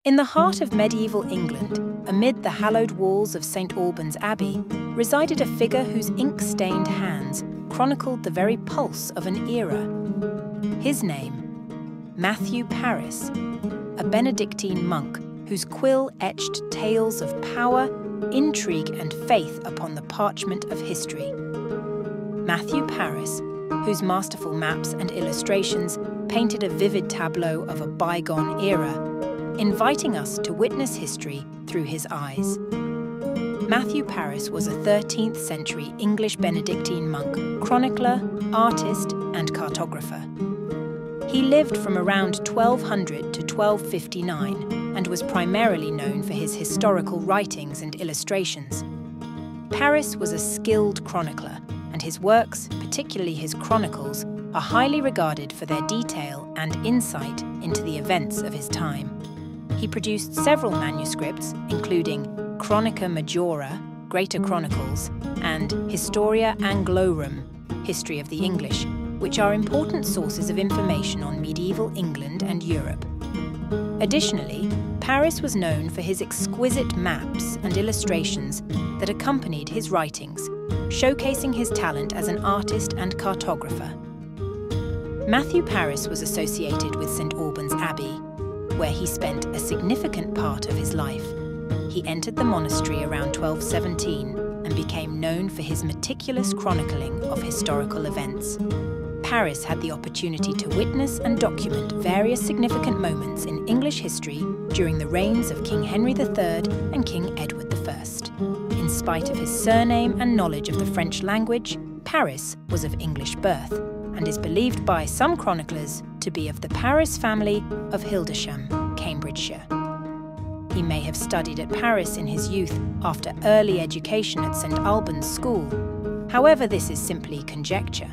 In the heart of medieval England, amid the hallowed walls of St Albans Abbey, resided a figure whose ink-stained hands chronicled the very pulse of an era. His name, Matthew Paris, a Benedictine monk whose quill etched tales of power, intrigue and faith upon the parchment of history. Matthew Paris, whose masterful maps and illustrations painted a vivid tableau of a bygone era, inviting us to witness history through his eyes. Matthew Paris was a 13th century English Benedictine monk, chronicler, artist and cartographer. He lived from around 1200 to 1259 and was primarily known for his historical writings and illustrations. Paris was a skilled chronicler, and his works, particularly his chronicles, are highly regarded for their detail and insight into the events of his time. He produced several manuscripts, including Chronica Majora, Greater Chronicles, and Historia Anglo-Norman, History of the English, which are important sources of information on medieval England and Europe. Additionally, Paris was known for his exquisite maps and illustrations that accompanied his writings, showcasing his talent as an artist and cartographer. Matthew Paris was associated with St Albans Abbey, where he spent a significant part of his life. He entered the monastery around 1217 and became known for his meticulous chronicling of historical events. Paris had the opportunity to witness and document various significant moments in English history during the reigns of King Henry III and King Edward I. In spite of his surname and knowledge of the French language, Paris was of English birth and is believed by some chroniclers to be of the Paris family of Hertfordshire, Cambridgeshire. He may have studied at Paris in his youth after early education at St Albans School. However, this is simply conjecture.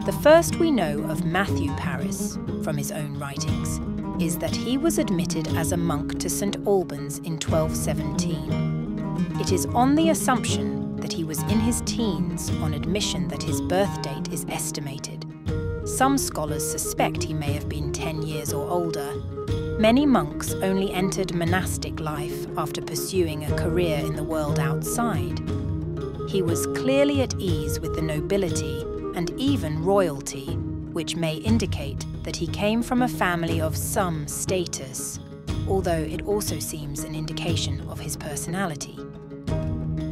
The first we know of Matthew Paris, from his own writings, is that he was admitted as a monk to St Albans in 1217. It is on the assumption that he was in his teens on admission that his birth date is estimated. Some scholars suspect he may have been 10 years or older. Many monks only entered monastic life after pursuing a career in the world outside. He was clearly at ease with the nobility and even royalty, which may indicate that he came from a family of some status, although it also seems an indication of his personality.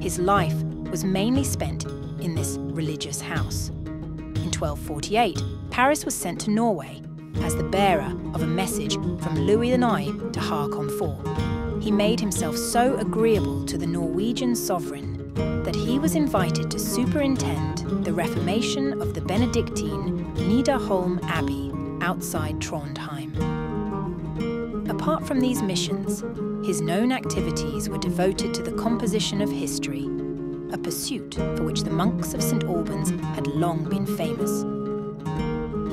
His life was mainly spent in this religious house. In 1248, Paris was sent to Norway as the bearer of a message from Louis IX to Håkon IV. He made himself so agreeable to the Norwegian sovereign that he was invited to superintend the reformation of the Benedictine Nidarholm Abbey outside Trondheim. Apart from these missions, his known activities were devoted to the composition of history, a pursuit for which the monks of St Albans had long been famous.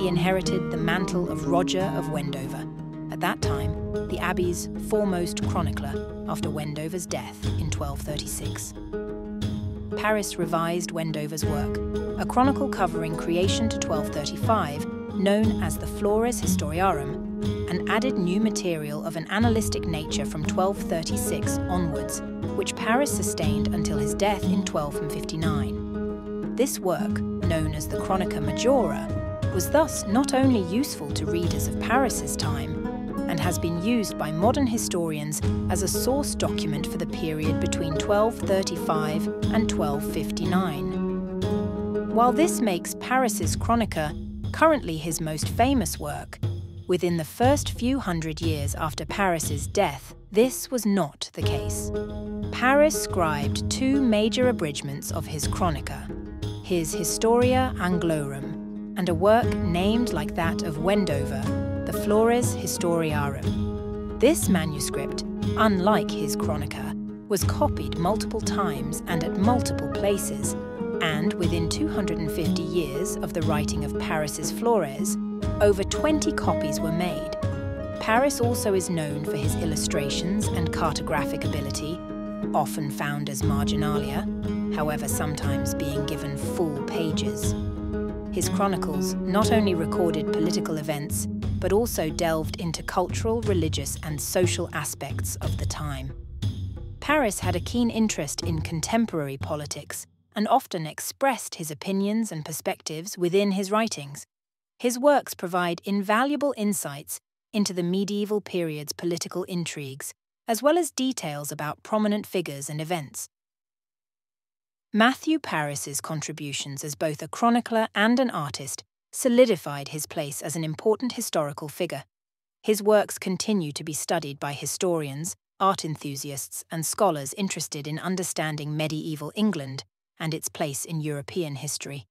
He inherited the mantle of Roger of Wendover, at that time the Abbey's foremost chronicler after Wendover's death in 1236. Paris revised Wendover's work, a chronicle covering creation to 1235, known as the Flores Historiarum, and added new material of an annalistic nature from 1236 onwards, which Paris sustained until his death in 1259. This work, known as the Chronica Majora, was thus not only useful to readers of Paris's time, and has been used by modern historians as a source document for the period between 1235 and 1259. While this makes Paris's Chronica currently his most famous work, within the first few hundred years after Paris's death, this was not the case. Paris scribed two major abridgments of his Chronica, his Historia Anglo-Norman, and a work named like that of Wendover, the Flores Historiarum. This manuscript, unlike his Chronica, was copied multiple times and at multiple places, and within 250 years of the writing of Paris's Flores, over 20 copies were made. Paris also is known for his illustrations and cartographic ability, often found as marginalia, however sometimes being given full pages. His chronicles not only recorded political events, but also delved into cultural, religious, and social aspects of the time. Paris had a keen interest in contemporary politics and often expressed his opinions and perspectives within his writings. His works provide invaluable insights into the medieval period's political intrigues, as well as details about prominent figures and events. Matthew Paris's contributions as both a chronicler and an artist solidified his place as an important historical figure. His works continue to be studied by historians, art enthusiasts, and scholars interested in understanding medieval England and its place in European history.